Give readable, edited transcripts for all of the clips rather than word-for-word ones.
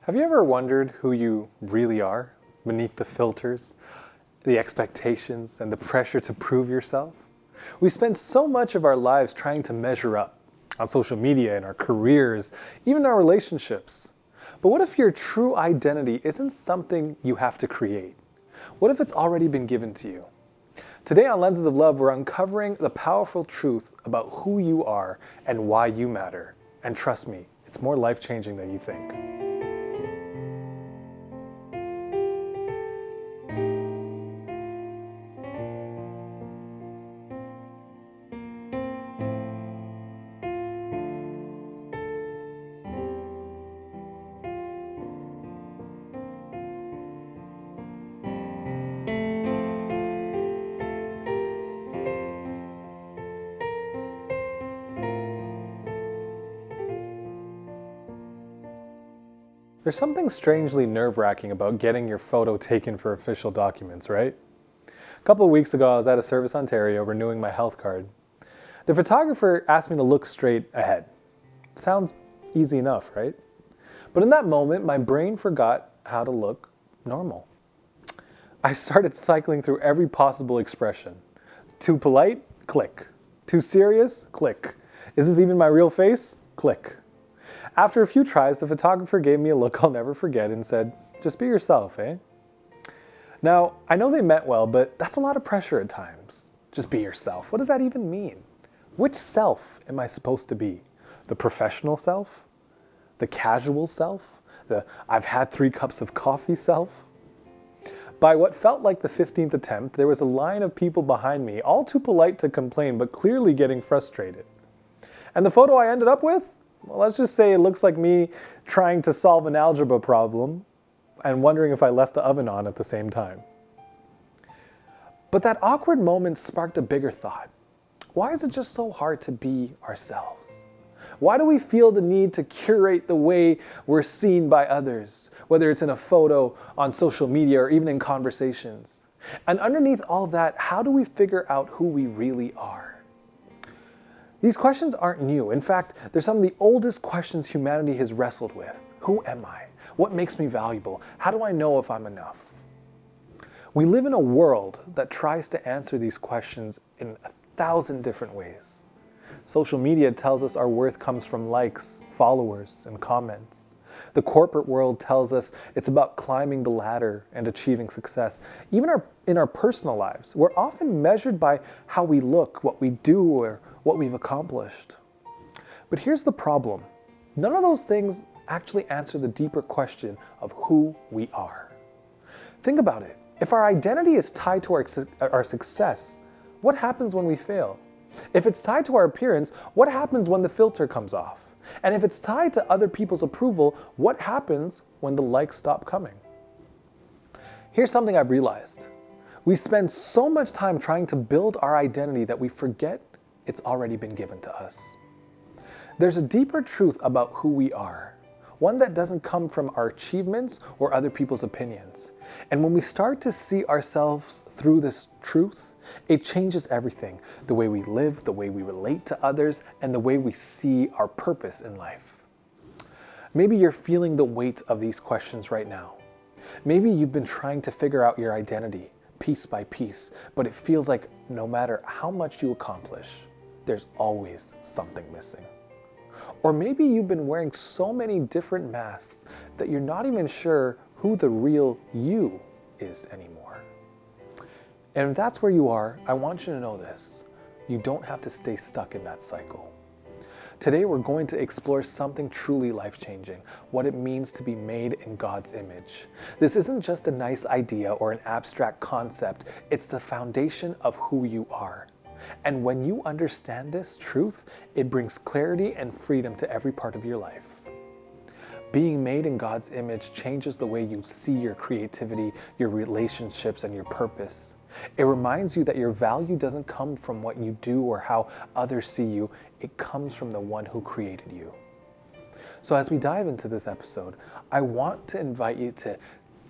Have you ever wondered who you really are beneath the filters, the expectations, and the pressure to prove yourself? We spend so much of our lives trying to measure up on social media, in our careers, even our relationships. But what if your true identity isn't something you have to create? What if it's already been given to you? Today on Lenses of Love, we're uncovering the powerful truth about who you are and why you matter. And trust me, it's more life-changing than you think. There's something strangely nerve-wracking about getting your photo taken for official documents, right? A couple of weeks ago, I was at a Service Ontario renewing my health card. The photographer asked me to look straight ahead. Sounds easy enough, right? But in that moment, my brain forgot how to look normal. I started cycling through every possible expression. Too polite? Click. Too serious? Click. Is this even my real face? Click. After a few tries, the photographer gave me a look I'll never forget and said, "Just be yourself, eh?" Now, I know they meant well, but that's a lot of pressure at times. Just be yourself. What does that even mean? Which self am I supposed to be? The professional self? The casual self? The I've had 3 cups of coffee self? By what felt like the 15th attempt, there was a line of people behind me, all too polite to complain, but clearly getting frustrated. And the photo I ended up with? Well, let's just say it looks like me trying to solve an algebra problem and wondering if I left the oven on at the same time. But that awkward moment sparked a bigger thought. Why is it just so hard to be ourselves? Why do we feel the need to curate the way we're seen by others, whether it's in a photo, on social media, or even in conversations? And underneath all that, how do we figure out who we really are? These questions aren't new. In fact, they're some of the oldest questions humanity has wrestled with. Who am I? What makes me valuable? How do I know if I'm enough? We live in a world that tries to answer these questions in 1,000 different ways. Social media tells us our worth comes from likes, followers, and comments. The corporate world tells us it's about climbing the ladder and achieving success. Even in our personal lives, we're often measured by how we look, what we do, or what we've accomplished. But here's the problem. None of those things actually answer the deeper question of who we are. Think about it. If our identity is tied to our success, what happens when we fail? If it's tied to our appearance, what happens when the filter comes off? And if it's tied to other people's approval, what happens when the likes stop coming? Here's something I've realized. We spend so much time trying to build our identity that we forget it's already been given to us. There's a deeper truth about who we are, one that doesn't come from our achievements or other people's opinions. And when we start to see ourselves through this truth, it changes everything. The way we live, the way we relate to others, and the way we see our purpose in life. Maybe you're feeling the weight of these questions right now. Maybe you've been trying to figure out your identity piece by piece, but it feels like no matter how much you accomplish, there's always something missing. Or maybe you've been wearing so many different masks that you're not even sure who the real you is anymore. And if that's where you are, I want you to know this. You don't have to stay stuck in that cycle. Today we're going to explore something truly life-changing, what it means to be made in God's image. This isn't just a nice idea or an abstract concept, it's the foundation of who you are. And when you understand this truth, it brings clarity and freedom to every part of your life. Being made in God's image changes the way you see your creativity, your relationships, and your purpose. It reminds you that your value doesn't come from what you do or how others see you. It comes from the one who created you. So as we dive into this episode, I want to invite you to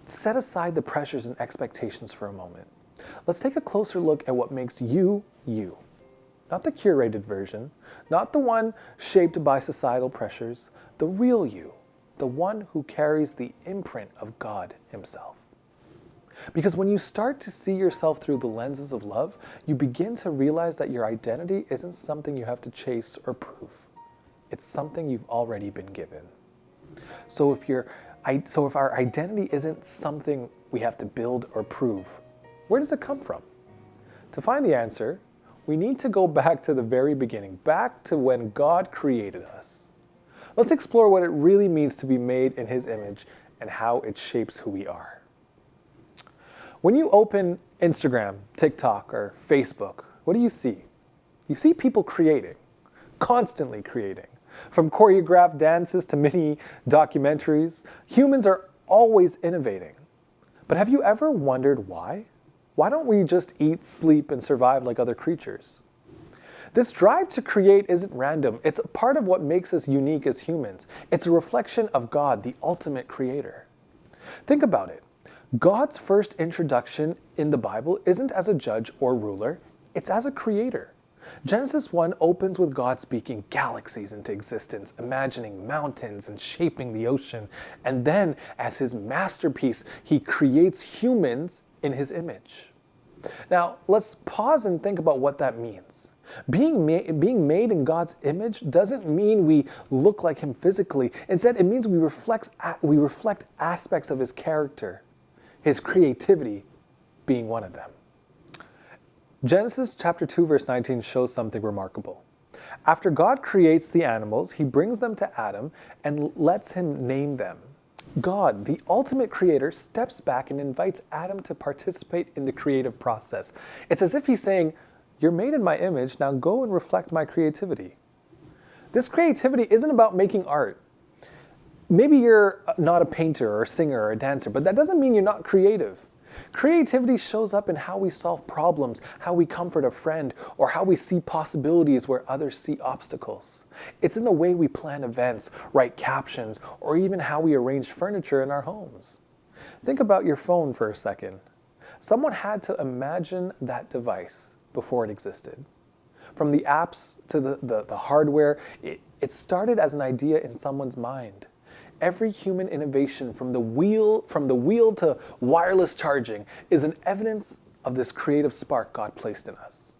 set aside the pressures and expectations for a moment. Let's take a closer look at what makes you, you. Not the curated version, not the one shaped by societal pressures, the real you. the one who carries the imprint of God himself. Because when you start to see yourself through the lenses of love, you begin to realize that your identity isn't something you have to chase or prove. It's something you've already been given. So if our identity isn't something we have to build or prove, where does it come from? To find the answer, we need to go back to the very beginning, back to when God created us. Let's explore what it really means to be made in His image and how it shapes who we are. When you open Instagram, TikTok, or Facebook, what do you see? You see people creating, constantly creating. From choreographed dances to mini documentaries, humans are always innovating. But have you ever wondered why? Why don't we just eat, sleep, and survive like other creatures? This drive to create isn't random. It's a part of what makes us unique as humans. It's a reflection of God, the ultimate creator. Think about it. God's first introduction in the Bible isn't as a judge or ruler, it's as a creator. Genesis 1 opens with God speaking galaxies into existence, imagining mountains and shaping the ocean. And then, as His masterpiece, He creates humans in His image. Now, let's pause and think about what that means. Being made in God's image doesn't mean we look like Him physically. Instead, it means we reflect aspects of His character, His creativity being one of them. Genesis chapter 2 verse 19 shows something remarkable. After God creates the animals, He brings them to Adam and lets him name them. God, the ultimate creator, steps back and invites Adam to participate in the creative process. It's as if He's saying, "You're made in my image, now go and reflect my creativity." This creativity isn't about making art. Maybe you're not a painter or a singer or a dancer, but that doesn't mean you're not creative. Creativity shows up in how we solve problems, how we comfort a friend, or how we see possibilities where others see obstacles. It's in the way we plan events, write captions, or even how we arrange furniture in our homes. Think about your phone for a second. Someone had to imagine that device before it existed. From the apps to the hardware, it started as an idea in someone's mind. Every human innovation from the wheel to wireless charging is an evidence of this creative spark God placed in us.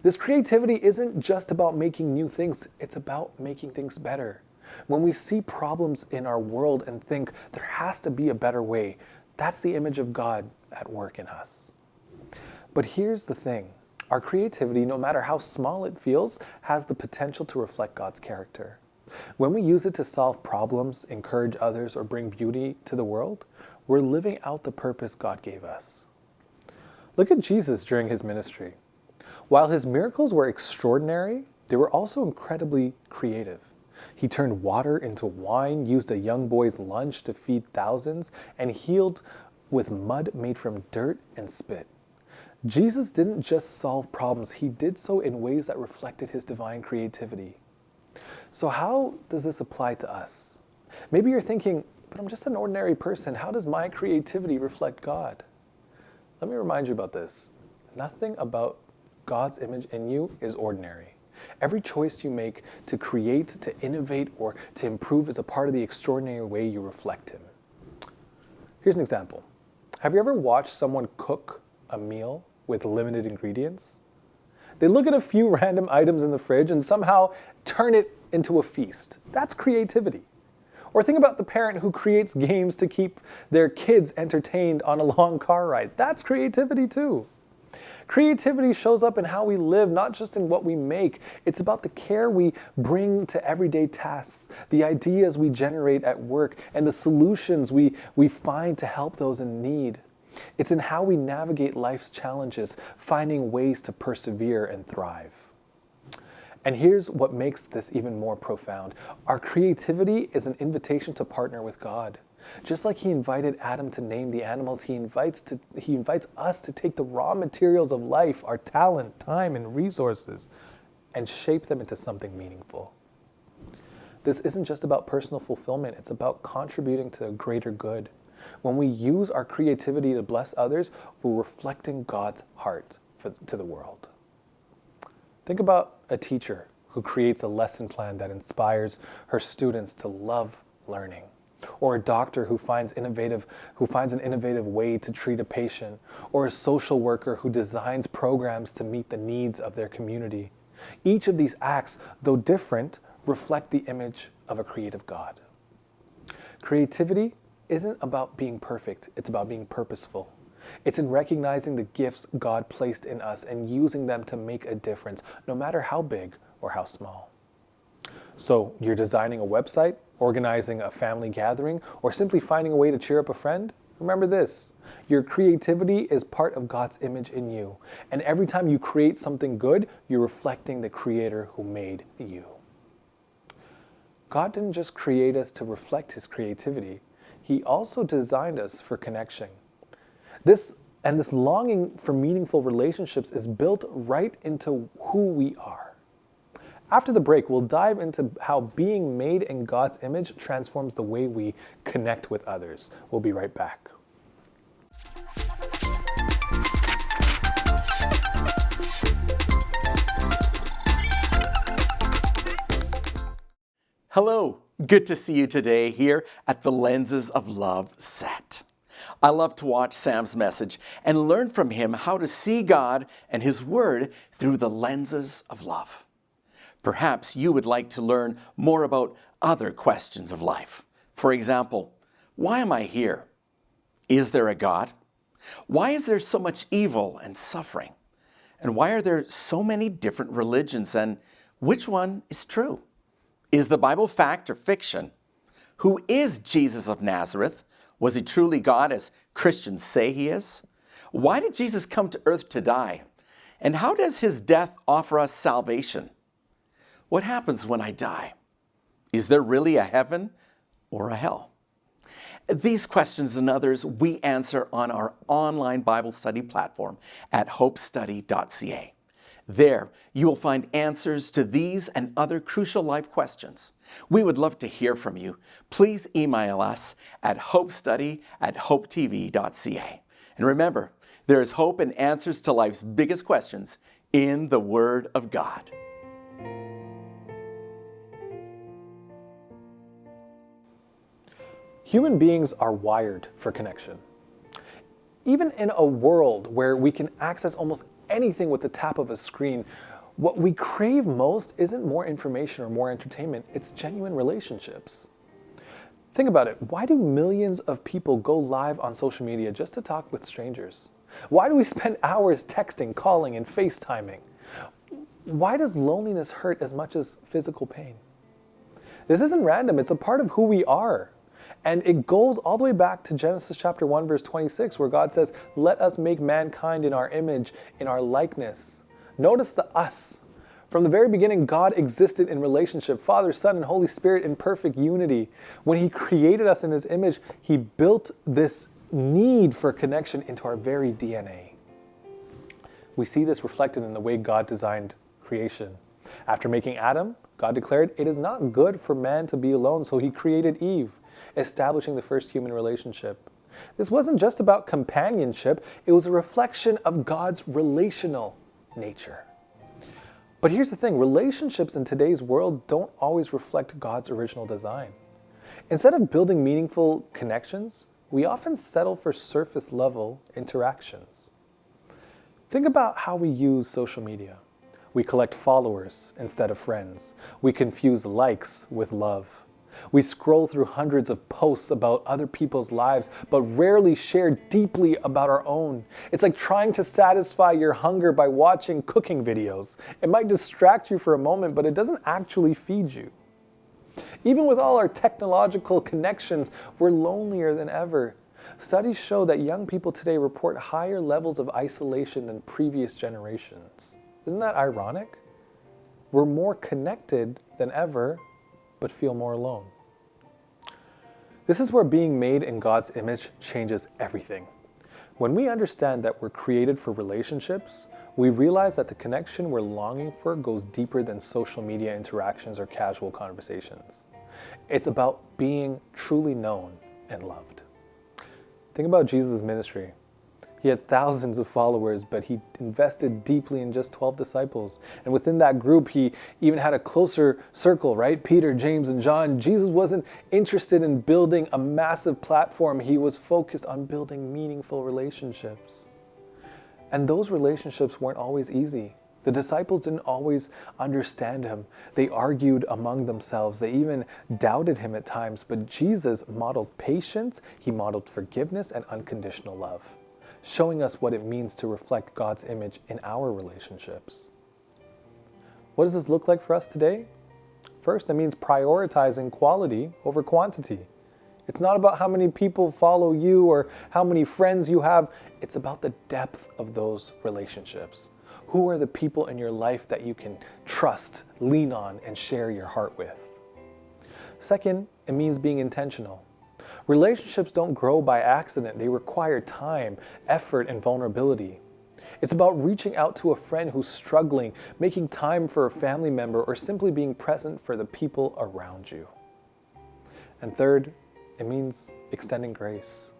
This creativity isn't just about making new things, it's about making things better. When we see problems in our world and think there has to be a better way, that's the image of God at work in us. But here's the thing. Our creativity, no matter how small it feels, has the potential to reflect God's character. When we use it to solve problems, encourage others, or bring beauty to the world, we're living out the purpose God gave us. Look at Jesus during His ministry. While His miracles were extraordinary, they were also incredibly creative. He turned water into wine, used a young boy's lunch to feed thousands, and healed with mud made from dirt and spit. Jesus didn't just solve problems, He did so in ways that reflected His divine creativity. So how does this apply to us? Maybe you're thinking, but I'm just an ordinary person. How does my creativity reflect God? Let me remind you about this. Nothing about God's image in you is ordinary. Every choice you make to create, to innovate, or to improve is a part of the extraordinary way you reflect Him. Here's an example. Have you ever watched someone cook a meal with limited ingredients? They look at a few random items in the fridge and somehow turn it into a feast. That's creativity. Or think about the parent who creates games to keep their kids entertained on a long car ride. That's creativity too. Creativity shows up in how we live, not just in what we make. It's about the care we bring to everyday tasks, the ideas we generate at work, and the solutions we find to help those in need. It's in how we navigate life's challenges, finding ways to persevere and thrive. And here's what makes this even more profound. Our creativity is an invitation to partner with God. Just like He invited Adam to name the animals, He invites us to take the raw materials of life, our talent, time, and resources, and shape them into something meaningful. This isn't just about personal fulfillment, it's about contributing to a greater good. When we use our creativity to bless others, we're reflecting God's heart to the world. Think about a teacher who creates a lesson plan that inspires her students to love learning. Or a doctor who finds an innovative way to treat a patient, or a social worker who designs programs to meet the needs of their community. Each of these acts, though different, reflect the image of a creative God. Creativity isn't about being perfect, it's about being purposeful. It's in recognizing the gifts God placed in us and using them to make a difference, no matter how big or how small. So you're designing a website, organizing a family gathering, or simply finding a way to cheer up a friend? Remember this, your creativity is part of God's image in you. And every time you create something good, you're reflecting the Creator who made you. God didn't just create us to reflect His creativity. He also designed us for connection. This longing for meaningful relationships is built right into who we are. After the break, we'll dive into how being made in God's image transforms the way we connect with others. We'll be right back. Hello, good to see you today here at the Lenses of Love set. I love to watch Sam's message and learn from him how to see God and His Word through the lenses of love. Perhaps you would like to learn more about other questions of life. For example, why am I here? Is there a God? Why is there so much evil and suffering? And why are there so many different religions? And which one is true? Is the Bible fact or fiction? Who is Jesus of Nazareth? Was He truly God as Christians say He is? Why did Jesus come to earth to die? And how does His death offer us salvation? What happens when I die? Is there really a heaven or a hell? These questions and others we answer on our online Bible study platform at hopestudy.ca. There, you will find answers to these and other crucial life questions. We would love to hear from you. Please email us at hopestudy@hopetv.ca. And remember, there is hope and answers to life's biggest questions in the Word of God. Human beings are wired for connection. Even in a world where we can access almost anything with the tap of a screen, what we crave most isn't more information or more entertainment, it's genuine relationships. Think about it. Why do millions of people go live on social media just to talk with strangers? Why do we spend hours texting, calling, and FaceTiming? Why does loneliness hurt as much as physical pain? This isn't random, it's a part of who we are. And it goes all the way back to Genesis chapter 1, verse 26, where God says, "Let us make mankind in our image, in our likeness." Notice the us. From the very beginning, God existed in relationship, Father, Son, and Holy Spirit in perfect unity. When He created us in His image, He built this need for connection into our very DNA. We see this reflected in the way God designed creation. After making Adam, God declared, "It is not good for man to be alone," so He created Eve, establishing the first human relationship. This wasn't just about companionship, it was a reflection of God's relational nature. But here's the thing, relationships in today's world don't always reflect God's original design. Instead of building meaningful connections, we often settle for surface level interactions. Think about how we use social media. We collect followers instead of friends. We confuse likes with love. We scroll through hundreds of posts about other people's lives, but rarely share deeply about our own. It's like trying to satisfy your hunger by watching cooking videos. It might distract you for a moment, but it doesn't actually feed you. Even with all our technological connections, we're lonelier than ever. Studies show that young people today report higher levels of isolation than previous generations. Isn't that ironic? We're more connected than ever, but feel more alone. This is where being made in God's image changes everything. When we understand that we're created for relationships, we realize that the connection we're longing for goes deeper than social media interactions or casual conversations. It's about being truly known and loved. Think about Jesus' ministry. He had thousands of followers, but he invested deeply in just 12 disciples. And within that group, he even had a closer circle, right? Peter, James, and John. Jesus wasn't interested in building a massive platform. He was focused on building meaningful relationships. And those relationships weren't always easy. The disciples didn't always understand him. They argued among themselves. They even doubted him at times. But Jesus modeled patience, he modeled forgiveness and unconditional love, showing us what it means to reflect God's image in our relationships. What does this look like for us today? First, it means prioritizing quality over quantity. It's not about how many people follow you or how many friends you have. It's about the depth of those relationships. Who are the people in your life that you can trust, lean on, and share your heart with? Second, it means being intentional. Relationships don't grow by accident. They require time, effort, and vulnerability. It's about reaching out to a friend who's struggling, making time for a family member, or simply being present for the people around you. And third, it means extending grace.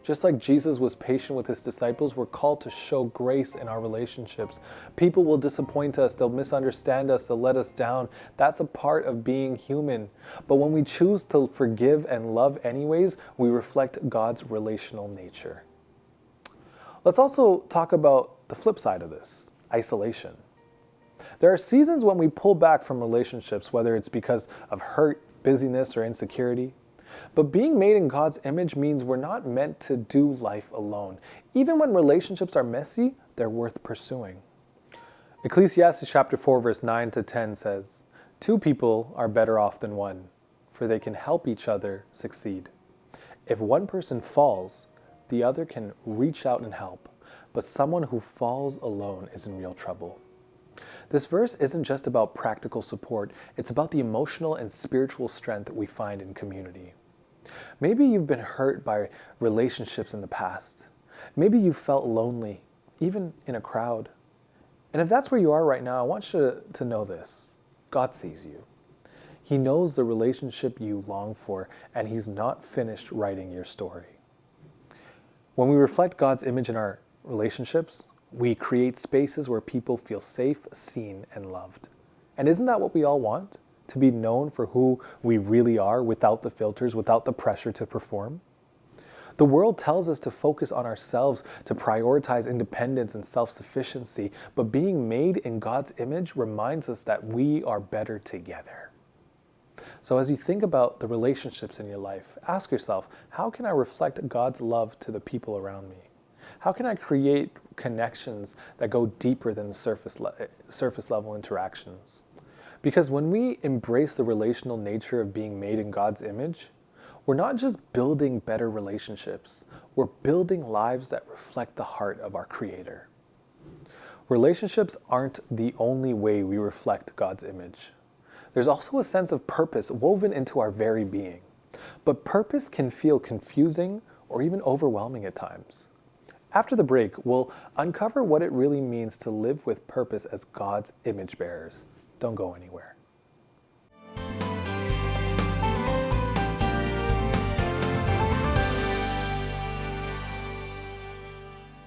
Just like Jesus was patient with his disciples, we're called to show grace in our relationships. People will disappoint us, they'll misunderstand us, they'll let us down. That's a part of being human. But when we choose to forgive and love anyways, we reflect God's relational nature. Let's also talk about the flip side of this, isolation. There are seasons when we pull back from relationships, whether it's because of hurt, busyness, or insecurity. But being made in God's image means we're not meant to do life alone. Even when relationships are messy, they're worth pursuing. Ecclesiastes chapter 4, verse 9 to 10 says, "Two people are better off than one, for they can help each other succeed. If one person falls, the other can reach out and help, but someone who falls alone is in real trouble." This verse isn't just about practical support, it's about the emotional and spiritual strength that we find in community. Maybe you've been hurt by relationships in the past. Maybe you felt lonely, even in a crowd. And if that's where you are right now, I want you to know this. God sees you. He knows the relationship you long for, and He's not finished writing your story. When we reflect God's image in our relationships, we create spaces where people feel safe, seen, and loved. And isn't that what we all want? To be known for who we really are without the filters, without the pressure to perform? The world tells us to focus on ourselves, to prioritize independence and self-sufficiency, but being made in God's image reminds us that we are better together. So as you think about the relationships in your life, ask yourself, how can I reflect God's love to the people around me? How can I create connections that go deeper than the surface level interactions? Because when we embrace the relational nature of being made in God's image, we're not just building better relationships, we're building lives that reflect the heart of our Creator. Relationships aren't the only way we reflect God's image. There's also a sense of purpose woven into our very being. But purpose can feel confusing or even overwhelming at times. After the break, we'll uncover what it really means to live with purpose as God's image bearers. Don't go anywhere.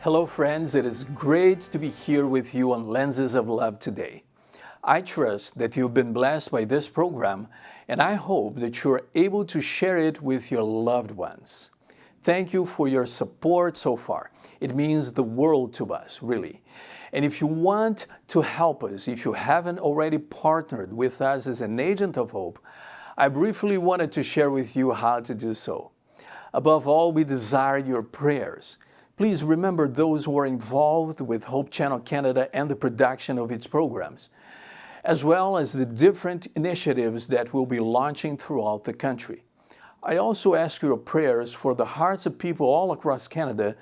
Hello friends, it is great to be here with you on Lenses of Love today. I trust that you've been blessed by this program, and I hope that you're able to share it with your loved ones. Thank you for your support so far. It means the world to us, really. And if you want to help us, if you haven't already partnered with us as an agent of hope, I briefly wanted to share with you how to do so. Above all, we desire your prayers. Please remember those who are involved with Hope Channel Canada and the production of its programs, as well as the different initiatives that we'll be launching throughout the country. I also ask your prayers for the hearts of people all across Canada,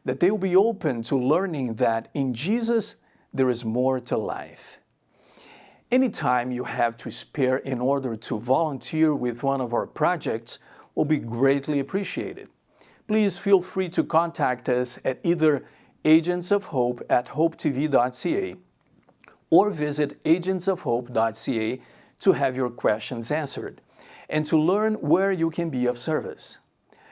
that they will be open to learning that in Jesus there is more to life. Anytime you have to spare in order to volunteer with one of our projects will be greatly appreciated. Please feel free to contact us at either agentsofhope@hopetv.ca or visit agentsofhope.ca to have your questions answered and to learn where you can be of service.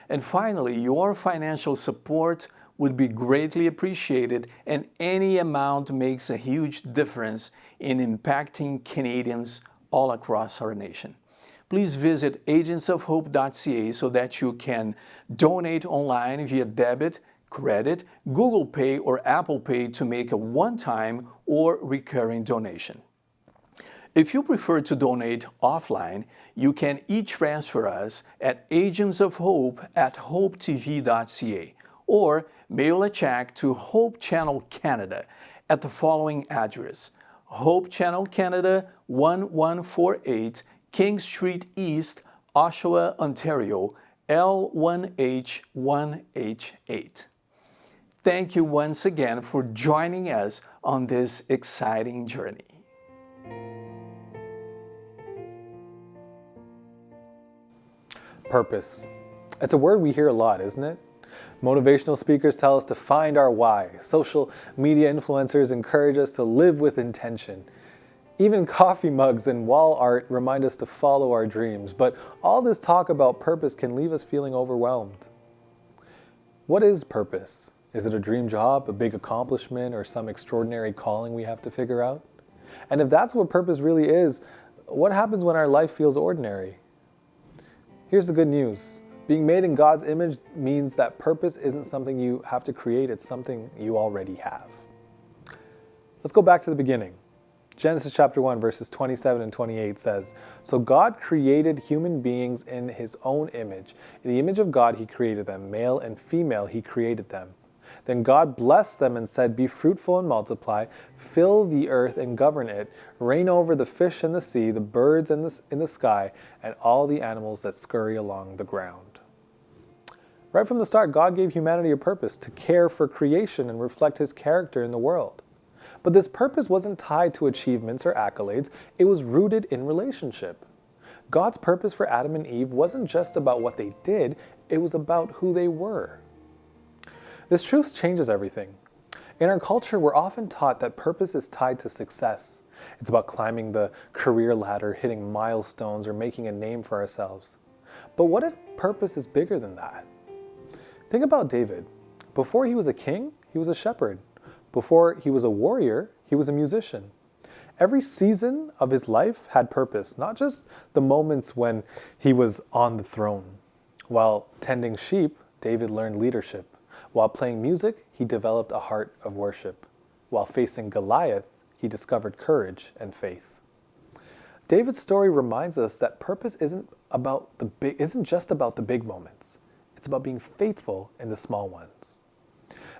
And finally, your financial support would be greatly appreciated, and any amount makes a huge difference in impacting Canadians all across our nation. Please visit agentsofhope.ca so that you can donate online via debit, credit, Google Pay, or Apple Pay to make a one-time or recurring donation. If you prefer to donate offline, you can e-transfer us at agentsofhope@hopetv.ca or mail a check to Hope Channel Canada at the following address: Hope Channel Canada, 1148 King Street East, Oshawa, Ontario, L1H1H8. Thank you once again for joining us on this exciting journey. Purpose. It's a word we hear a lot, isn't it? Motivational speakers tell us to find our why. Social media influencers encourage us to live with intention. Even coffee mugs and wall art remind us to follow our dreams. But all this talk about purpose can leave us feeling overwhelmed. What is purpose? Is it a dream job, a big accomplishment, or some extraordinary calling we have to figure out? And if that's what purpose really is, what happens when our life feels ordinary? Here's the good news. Being made in God's image means that purpose isn't something you have to create, it's something you already have. Let's go back to the beginning. Genesis chapter 1, verses 27 and 28 says, "So God created human beings in his own image. In the image of God he created them, male and female he created them. Then God blessed them and said, 'Be fruitful and multiply, fill the earth and govern it, reign over the fish in the sea, the birds in the sky, and all the animals that scurry along the ground.'" Right from the start, God gave humanity a purpose to care for creation and reflect his character in the world. But this purpose wasn't tied to achievements or accolades, it was rooted in relationship. God's purpose for Adam and Eve wasn't just about what they did, it was about who they were. This truth changes everything. In our culture, we're often taught that purpose is tied to success. It's about climbing the career ladder, hitting milestones, or making a name for ourselves. But what if purpose is bigger than that? Think about David. Before he was a king, he was a shepherd. Before he was a warrior, he was a musician. Every season of his life had purpose, not just the moments when he was on the throne. While tending sheep, David learned leadership. While playing music, he developed a heart of worship. While facing Goliath, he discovered courage and faith. David's story reminds us that purpose isn't just about the big moments. It's about being faithful in the small ones.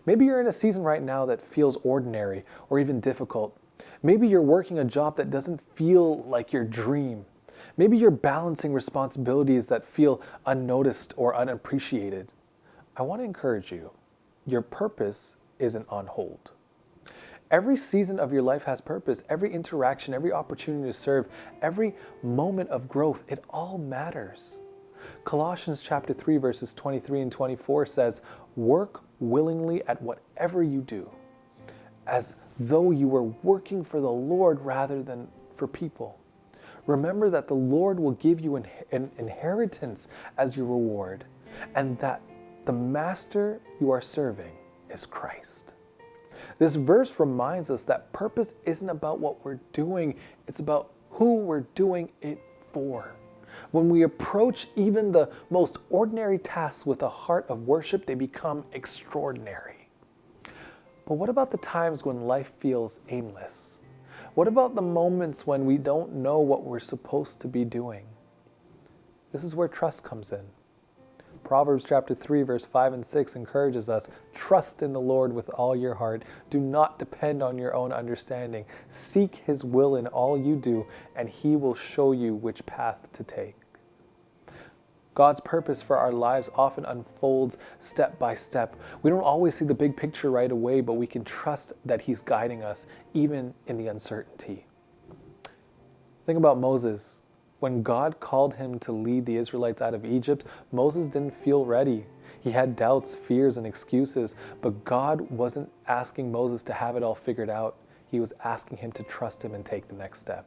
Maybe you're in a season right now that feels ordinary or even difficult. Maybe you're working a job that doesn't feel like your dream. Maybe you're balancing responsibilities that feel unnoticed or unappreciated. I want to encourage you. Your purpose isn't on hold. Every season of your life has purpose. Every interaction, every opportunity to serve, every moment of growth, it all matters. Colossians chapter 3, verses 23 and 24 says, "Work willingly at whatever you do, as though you were working for the Lord rather than for people. Remember that the Lord will give you an inheritance as your reward, and that the master you are serving is Christ." This verse reminds us that purpose isn't about what we're doing, it's about who we're doing it for. When we approach even the most ordinary tasks with a heart of worship, they become extraordinary. But what about the times when life feels aimless? What about the moments when we don't know what we're supposed to be doing? This is where trust comes in. Proverbs chapter 3, verse 5 and 6 encourages us, "Trust in the Lord with all your heart. Do not depend on your own understanding. Seek his will in all you do, and he will show you which path to take." God's purpose for our lives often unfolds step by step. We don't always see the big picture right away, but we can trust that he's guiding us even in the uncertainty. Think about Moses. When God called him to lead the Israelites out of Egypt, Moses didn't feel ready. He had doubts, fears, and excuses, but God wasn't asking Moses to have it all figured out. He was asking him to trust him and take the next step.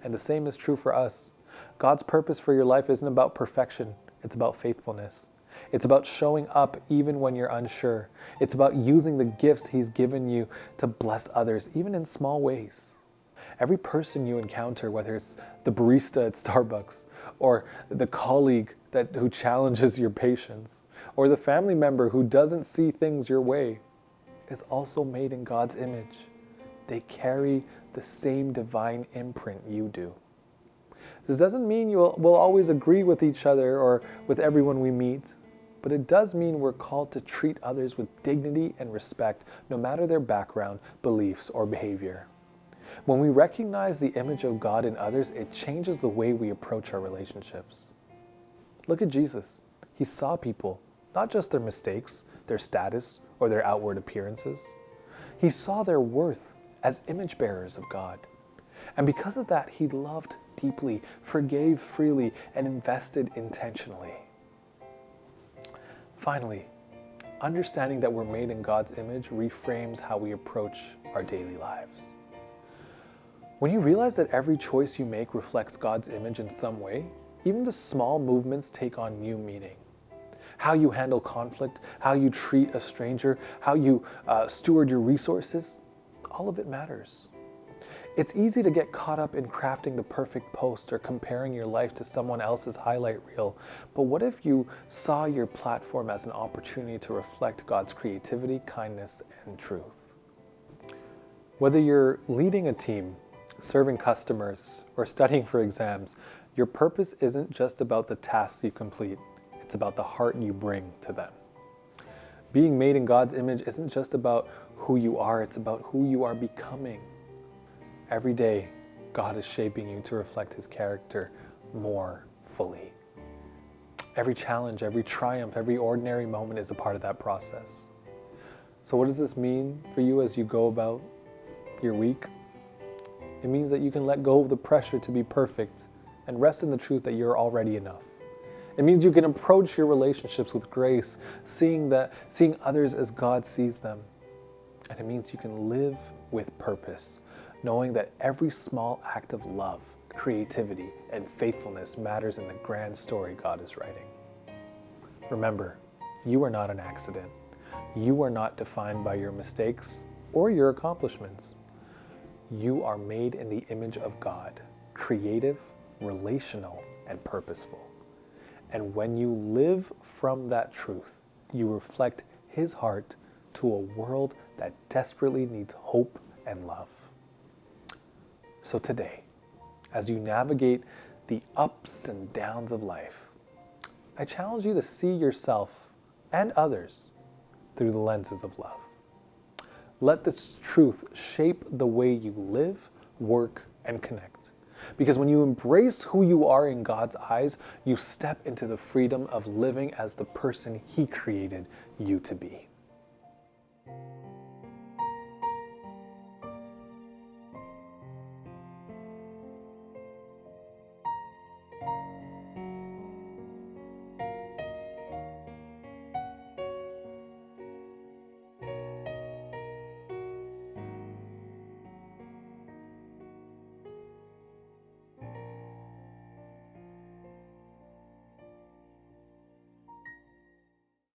And the same is true for us. God's purpose for your life isn't about perfection, it's about faithfulness. It's about showing up even when you're unsure. It's about using the gifts He's given you to bless others, even in small ways. Every person you encounter, whether it's the barista at Starbucks, or the colleague who challenges your patience, or the family member who doesn't see things your way, is also made in God's image. They carry the same divine imprint you do. This doesn't mean we'll always agree with each other or with everyone we meet, but it does mean we're called to treat others with dignity and respect, no matter their background, beliefs, or behavior. When we recognize the image of God in others, it changes the way we approach our relationships. Look at Jesus. He saw people, not just their mistakes, their status, or their outward appearances. He saw their worth as image bearers of God. And because of that, He loved deeply, forgave freely, and invested intentionally. Finally, understanding that we're made in God's image reframes how we approach our daily lives. When you realize that every choice you make reflects God's image in some way, even the small movements take on new meaning. How you handle conflict, how you treat a stranger, how you steward your resources, all of it matters. It's easy to get caught up in crafting the perfect post or comparing your life to someone else's highlight reel. But what if you saw your platform as an opportunity to reflect God's creativity, kindness, and truth? Whether you're leading a team, serving customers, or studying for exams, your purpose isn't just about the tasks you complete. It's about the heart you bring to them. Being made in God's image isn't just about who you are, it's about who you are becoming. Every day, God is shaping you to reflect His character more fully. Every challenge, every triumph, every ordinary moment is a part of that process. So what does this mean for you as you go about your week? It means that you can let go of the pressure to be perfect and rest in the truth that you're already enough. It means you can approach your relationships with grace, seeing others as God sees them. And it means you can live with purpose, knowing that every small act of love, creativity, and faithfulness matters in the grand story God is writing. Remember, you are not an accident. You are not defined by your mistakes or your accomplishments. You are made in the image of God, creative, relational, and purposeful. And when you live from that truth, you reflect His heart to a world that desperately needs hope and love. So today, as you navigate the ups and downs of life, I challenge you to see yourself and others through the lenses of love. Let this truth shape the way you live, work, and connect. Because when you embrace who you are in God's eyes, you step into the freedom of living as the person He created you to be.